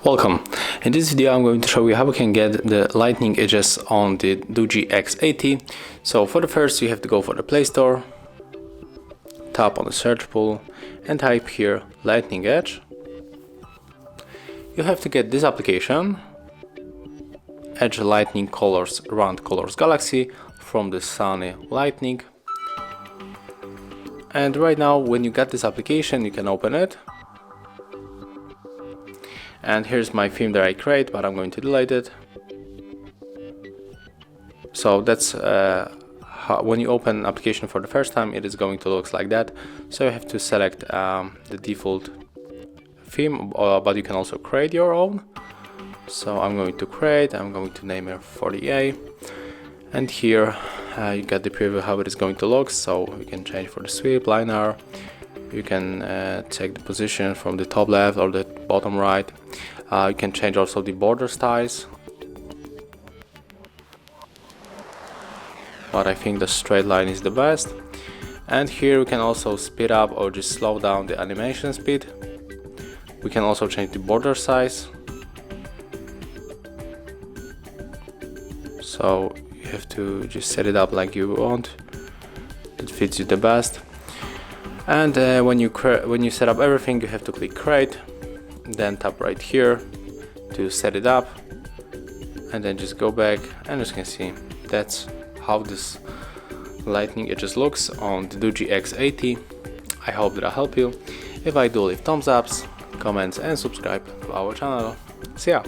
Welcome. In this video I'm going to show you how we can get the lightning edges on the Doogee X80. So for the first you have to go for the Play Store, tap on the search pool and type here lightning edge. You have to get this application, Edge Lightning Colors Round Colors Galaxy, from the Sunny Lightning. And right now when you get this application you can open it. And here's my theme that I create, but I'm going to delete it. So that's when you open an application for the first time, it is going to look like that. So you have to select the default theme, but you can also create your own. So I'm going to create, I'm going to name it 40A. And here you get the preview how it is going to look. So you can change for the sweep, liner. You can check the position from the top left or the bottom right. You can change also the border styles, but I think the straight line is the best. And here we can also speed up or just slow down the animation speed. We can also change the border size. So you have to just set it up like you want. It fits you the best. And when you set up everything, you have to click create, then tap right here to set it up, and then just go back, and as you can see, that's how this lightning edges looks on the Doogee X80. I hope that I help you. If I do, leave thumbs ups, comments and subscribe to our channel. See ya!